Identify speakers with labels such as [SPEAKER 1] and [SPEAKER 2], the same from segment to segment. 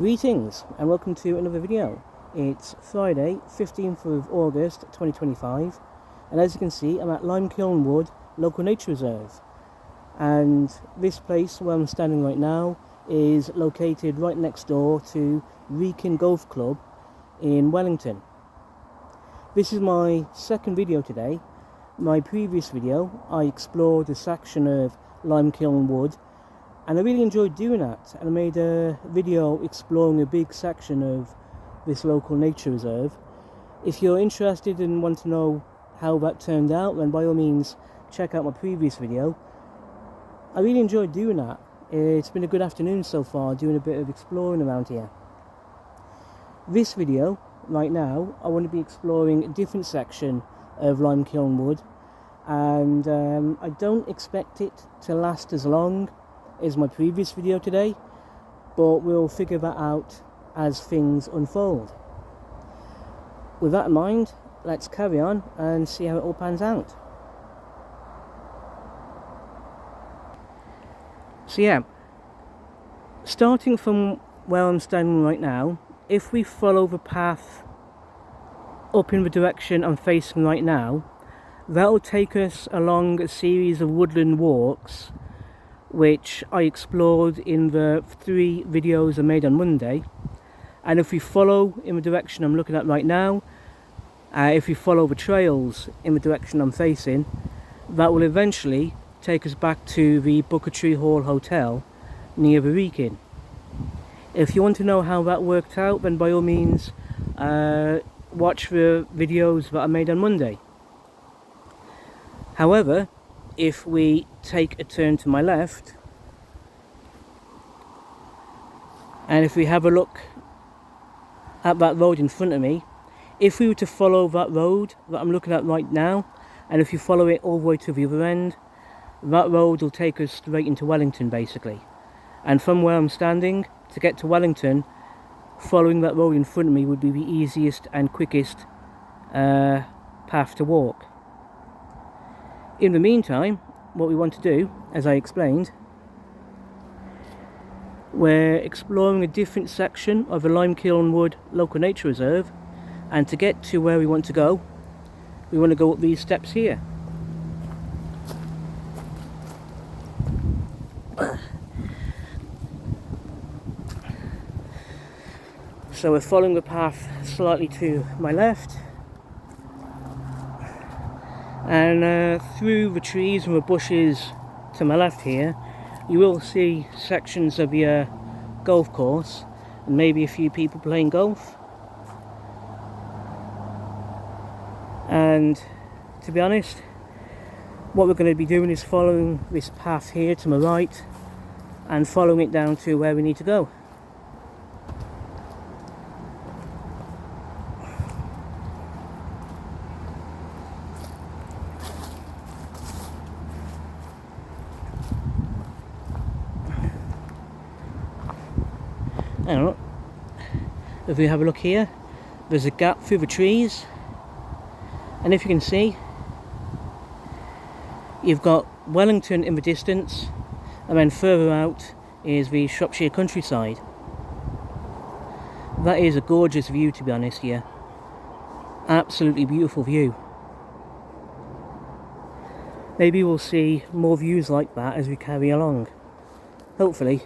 [SPEAKER 1] Greetings and welcome to another video. It's Friday 15th of August 2025 and as you can see I'm at Limekiln Wood Nature Reserve, and this place where I'm standing right now is located right next door to Wrekin Golf Club in Wellington. This is my second video today. My previous video I explored a section of Limekiln Wood and I really enjoyed doing that, and I made a video exploring a big section of this local nature reserve. If you're interested and want to know how that turned out, then by all means check out my previous video. I really enjoyed doing that. It's been a good afternoon so far, doing a bit of exploring around here. This video, right now, I want to be exploring a different section of Limekiln Wood, and I don't expect it to last as long as my previous video today, but we'll figure that out as things unfold. With that in mind, let's carry on and see how it all pans out. So yeah, starting from where I'm standing right now, if we follow the path up in the direction I'm facing right now, that will take us along a series of woodland walks which I explored in the 3 videos I made on Monday. And if we follow in the direction I'm looking at right now, if we follow the trails in the direction I'm facing, that will eventually take us back to the Buckatree Hall Hotel near the Wrekin. If you want to know how that worked out, then by all means watch the videos that I made on Monday. However, if we take a turn to my left, and if we have a look at that road in front of me, if we were to follow that road that I'm looking at right now, and if you follow it all the way to the other end, that road will take us straight into Wellington basically. And from where I'm standing, to get to Wellington, following that road in front of me would be the easiest and quickest path to walk. In the meantime, what we want to do, as I explained, we're exploring a different section of the Limekiln Wood Nature Reserve, and to get to where we want to go, we want to go up these steps here. So we're following the path slightly to my left, and through the trees and the bushes to my left here, you will see sections of the golf course and maybe a few people playing golf. And to be honest, what we're going to be doing is following this path here to my right and following it down to where we need to go. Now, if we have a look here, there's a gap through the trees, and if you can see, you've got Wellington in the distance, and then further out is the Shropshire countryside. That is a gorgeous view, to be honest here. Absolutely beautiful view. Maybe we'll see more views like that as we carry along, hopefully.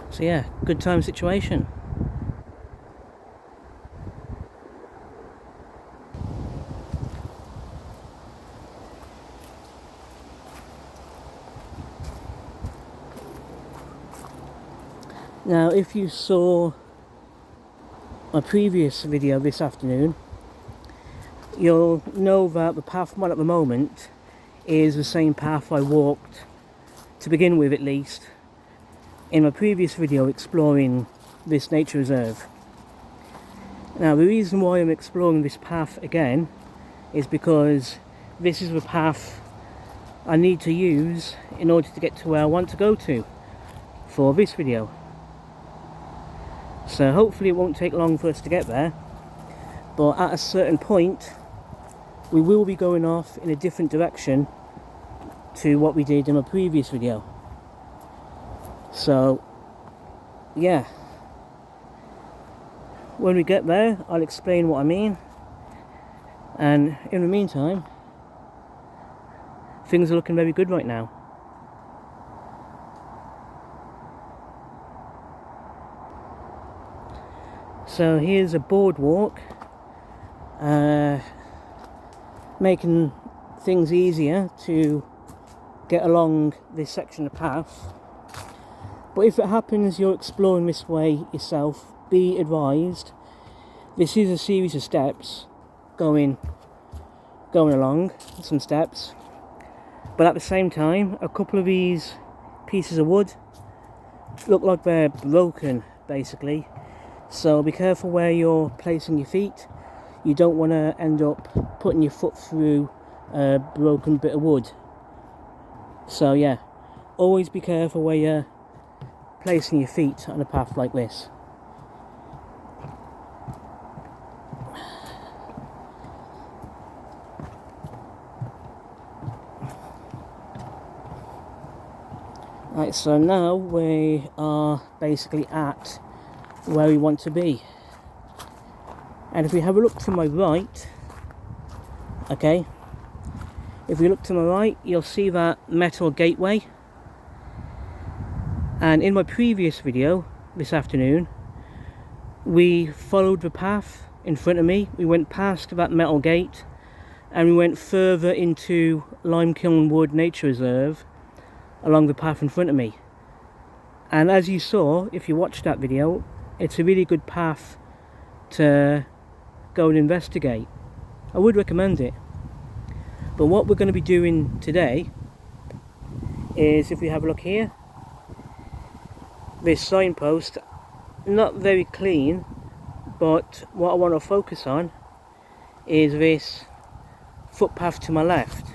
[SPEAKER 1] So yeah, good time situation. Now, if you saw my previous video this afternoon, you'll know that the path I'm on at the moment is the same path I walked, to begin with at least, in my previous video exploring this nature reserve. Now, the reason why I'm exploring this path again is because this is the path I need to use in order to get to where I want to go to for this video. So hopefully it won't take long for us to get there, but at a certain point we will be going off in a different direction to what we did in my previous video. So yeah, when we get there I'll explain what I mean, and in the meantime things are looking very good right now. So here's a boardwalk, making things easier to get along this section of path. But if it happens you're exploring this way yourself, be advised this is a series of steps going along, some steps, but at the same time a couple of these pieces of wood look like they're broken basically, so be careful where you're placing your feet. You don't want to end up putting your foot through a broken bit of wood. So yeah, always be careful where you're placing your feet on a path like this. Right, so now we are basically at where we want to be. And if we have a look to my right, okay, if we look to my right you'll see that metal gateway. And in my previous video this afternoon we followed the path in front of me. We went past that metal gate and we went further into Limekiln Wood Nature Reserve along the path in front of me. And as you saw, if you watched that video, it's a really good path to go and investigate. I would recommend it. But what we're going to be doing today is, if we have a look here, this signpost, not very clean, but what I want to focus on is this footpath to my left.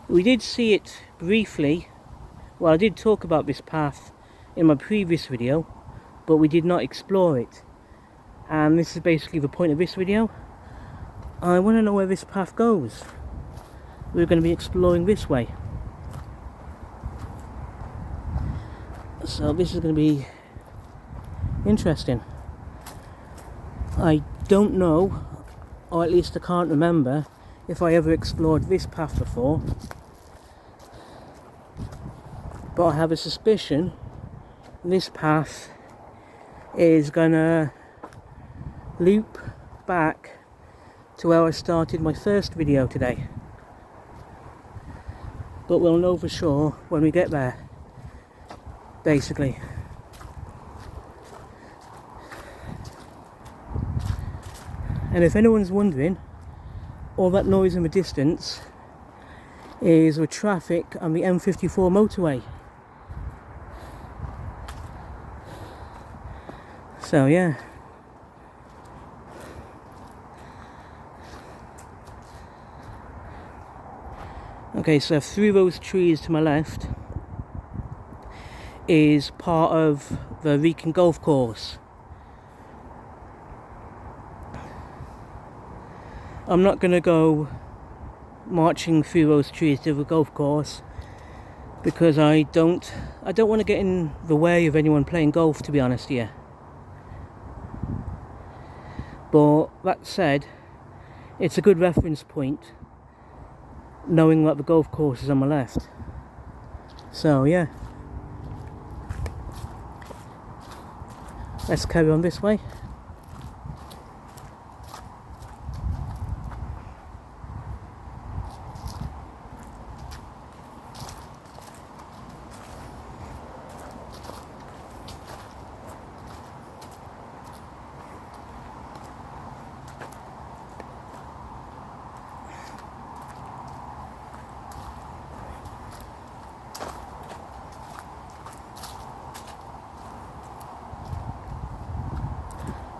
[SPEAKER 1] We did see it briefly, well I did talk about this path in my previous video, but we did not explore it. And this is basically the point of this video. I want to know where this path goes. We're going to be exploring this way. So this is going to be interesting. I don't know, or at least I can't remember, if I ever explored this path before. But I have a suspicion this path is gonna loop back to where I started my first video today. But we'll know for sure when we get there, basically. And if anyone's wondering, all that noise in the distance is the traffic on the M54 motorway. So yeah. Okay, so through those trees to my left is part of the Wrekin golf course. I'm not going to go marching through those trees to the golf course because I don't want to get in the way of anyone playing golf, to be honest here. But that said, it's a good reference point knowing that the golf course is on my left. So yeah, let's carry on this way.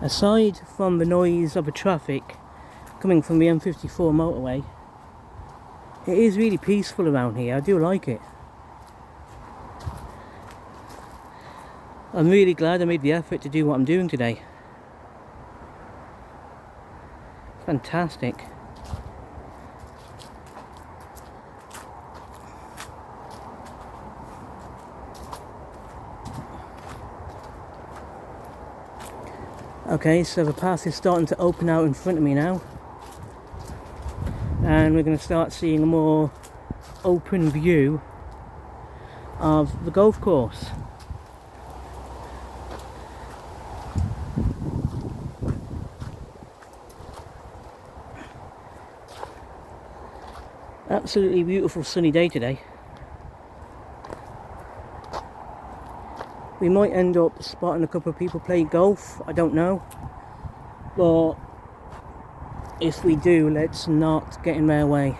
[SPEAKER 1] Aside from the noise of the traffic coming from the M54 motorway, It is really peaceful around here, I do like it. I'm really glad I made the effort to do what I'm doing today. Fantastic. Okay, so the path is starting to open out in front of me now. And we're going to start seeing a more open view of the golf course. Absolutely beautiful sunny day today. We might end up spotting a couple of people playing golf, I don't know. But if we do, let's not get in their way.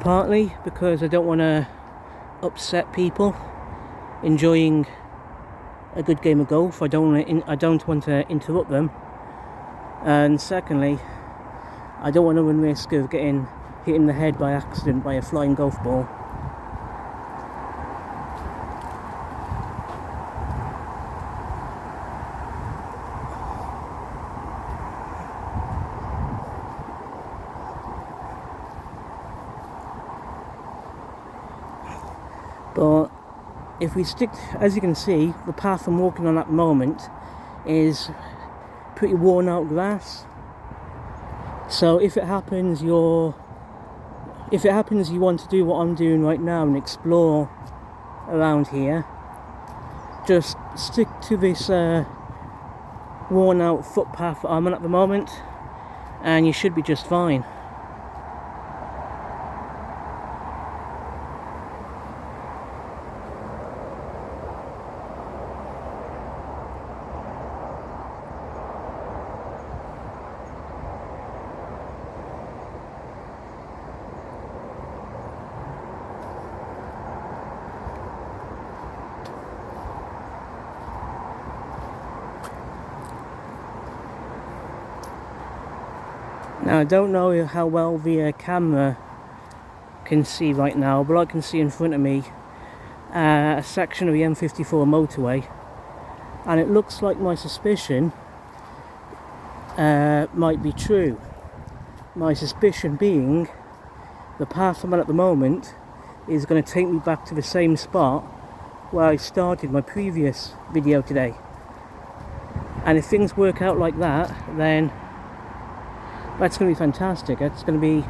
[SPEAKER 1] Partly because I don't want to upset people enjoying a good game of golf. I don't want to interrupt them. And secondly, I don't want to run risk of getting hit in the head by accident by a flying golf ball. But if we stick, as you can see, the path I'm walking on at the moment is pretty worn out grass. So if it happens you want to do what I'm doing right now and explore around here, just stick to this worn out footpath that I'm on at the moment and you should be just fine. Now I don't know how well the camera can see right now, but I can see in front of me a section of the M54 motorway, and it looks like my suspicion might be true. My suspicion being the path I'm on at the moment is going to take me back to the same spot where I started my previous video today. And if things work out like that, then that's going to be fantastic. It's going to be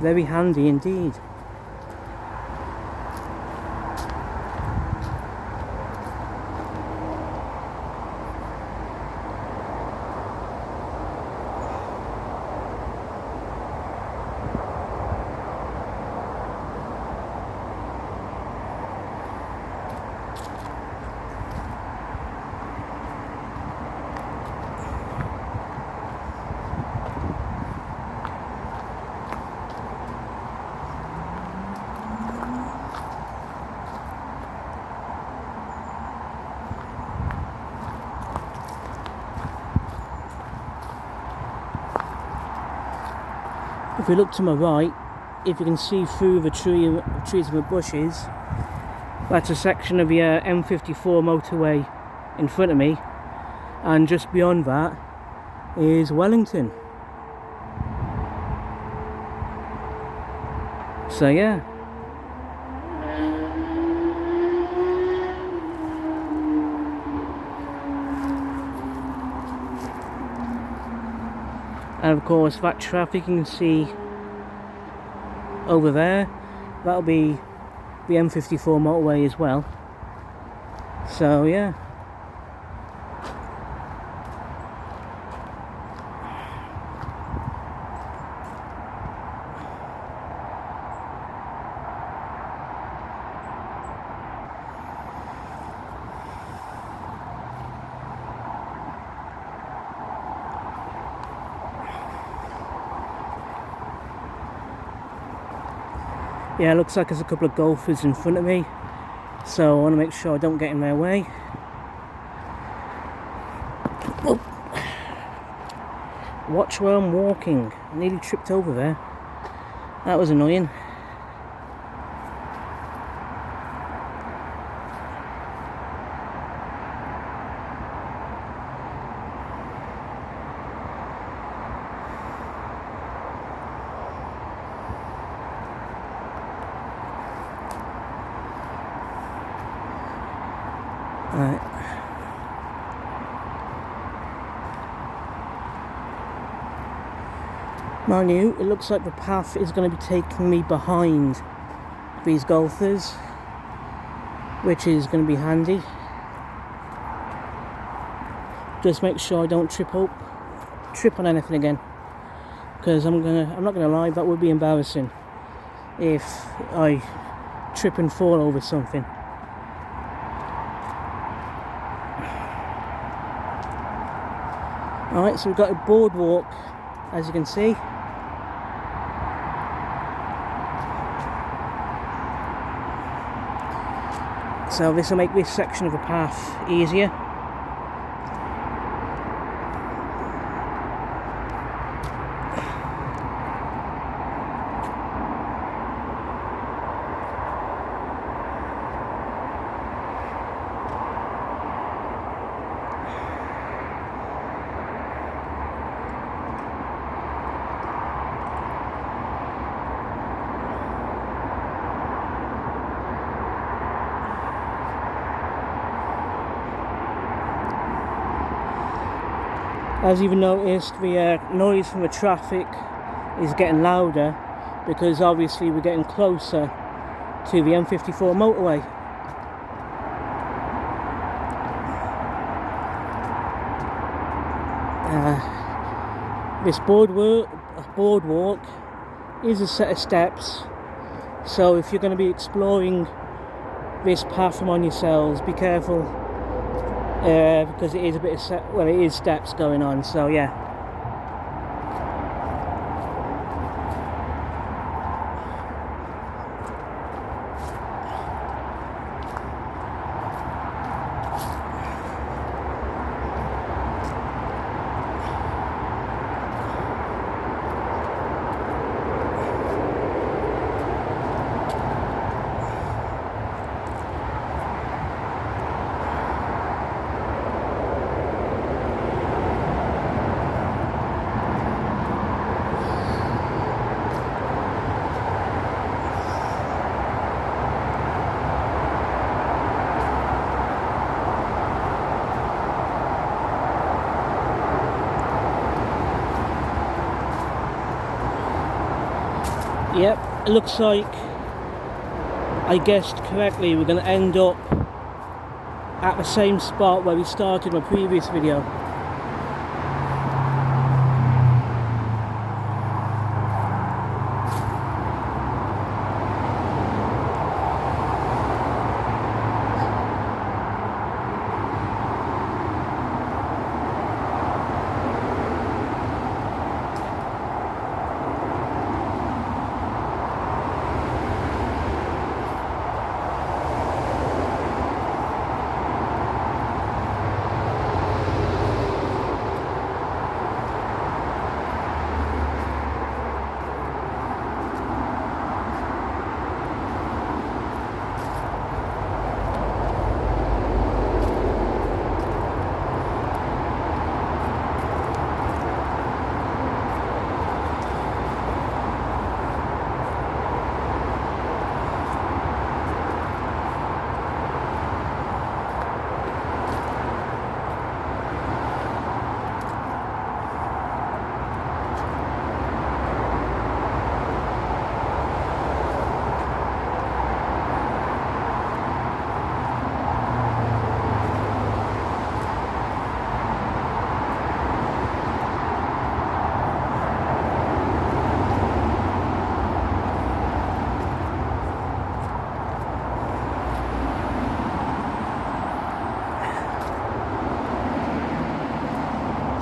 [SPEAKER 1] very handy indeed. If we look to my right, if you can see through the trees and the bushes, that's a section of the M54 motorway in front of me, and just beyond that is Wellington. So yeah. And of course that traffic you can see over there, that'll be the M54 motorway as well. So yeah. Yeah, it looks like there's a couple of golfers in front of me, so I want to make sure I don't get in their way. Oh. Watch where I'm walking. I nearly tripped over there. That was annoying. Right. Mind you, it looks like the path is going to be taking me behind these golfers, which is going to be handy. Just make sure I don't trip on anything again, because I'm not gonna lie, that would be embarrassing if I trip and fall over something. Alright, so we've got a boardwalk, as you can see. So this will make this section of the path easier. As you've noticed, the noise from the traffic is getting louder because obviously we're getting closer to the M54 motorway. This boardwalk is a set of steps, so if you're going to be exploring this path from on yourselves, be careful. Because it is a bit of it is steps going on, so yeah. Yep, it looks like I guessed correctly. We're going to end up at the same spot where we started my previous video.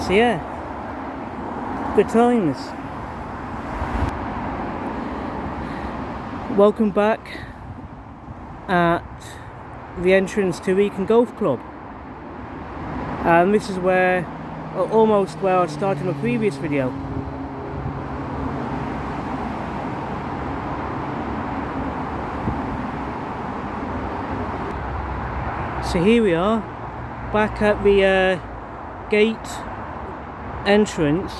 [SPEAKER 1] So yeah, good times. Welcome back at the entrance to Wrekin Golf Club. And this is where, almost where I started my previous video. So here we are, back at the gate entrance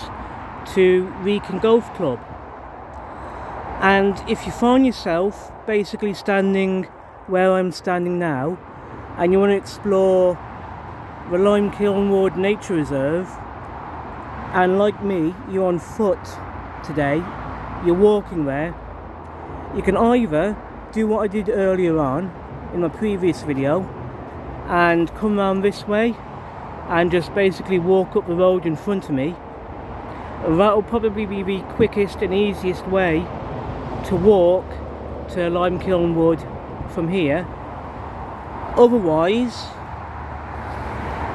[SPEAKER 1] to Wrekin Golf Club. And if you find yourself basically standing where I'm standing now, and you want to explore the Limekiln Wood Nature Reserve, and like me, you're on foot today, you're walking there, you can either do what I did earlier on in my previous video and come around this way and just basically walk up the road in front of me. That'll probably be the quickest and easiest way to walk to Limekiln Wood from here. Otherwise,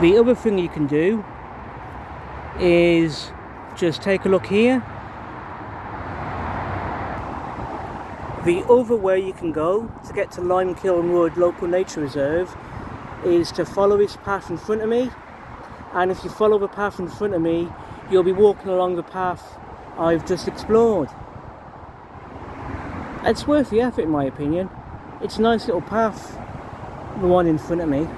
[SPEAKER 1] the other thing you can do is just take a look here. The other way you can go to get to Limekiln Wood Local Nature Reserve is to follow this path in front of me, and if you follow the path in front of me, you'll be walking along the path I've just explored. It's worth the effort in my opinion. It's a nice little path, the one in front of me.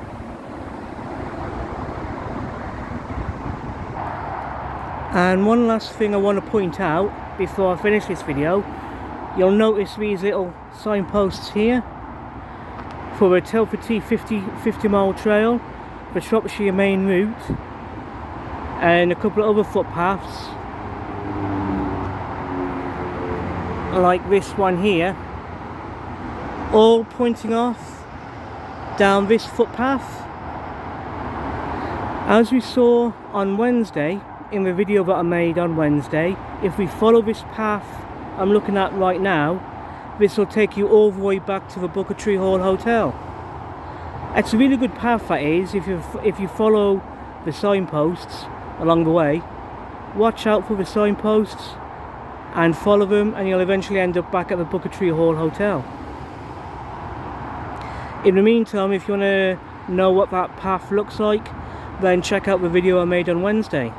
[SPEAKER 1] And one last thing I want to point out before I finish this video, you'll notice these little signposts here for the Telford 50 mile trail, the Shropshire Main Rout, and a couple of other footpaths like this one here, all pointing off down this footpath. As we saw on Wednesday, in the video that I made on Wednesday, if we follow this path I'm looking at right now, this will take you all the way back to the Buckatree Hall Hotel. It's a really good path, that is, if you follow the signposts along the way. Watch out for the signposts and follow them, and you'll eventually end up back at the Buckatree Hall Hotel. In the meantime, if you want to know what that path looks like, then check out the video I made on Wednesday.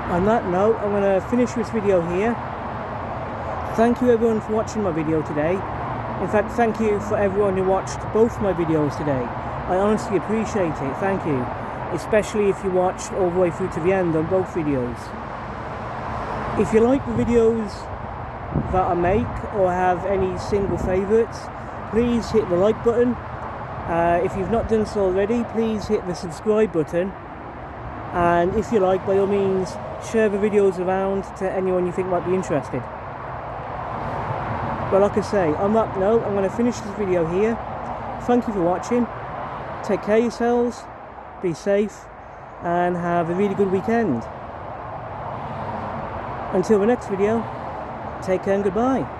[SPEAKER 1] On that note, I'm going to finish this video here. Thank you everyone for watching my video today. In fact, thank you for everyone who watched both my videos today. I honestly appreciate it, thank you. Especially if you watched all the way through to the end on both videos. If you like the videos that I make or have any single favourites, please hit the like button. If you've not done so already, please hit the subscribe button. And if you like, by all means, share the videos around to anyone you think might be interested. But like I say, on that note, I'm going to finish this video here. Thank you for watching. Take care of yourselves, be safe, and have a really good weekend. Until the next video, take care and goodbye.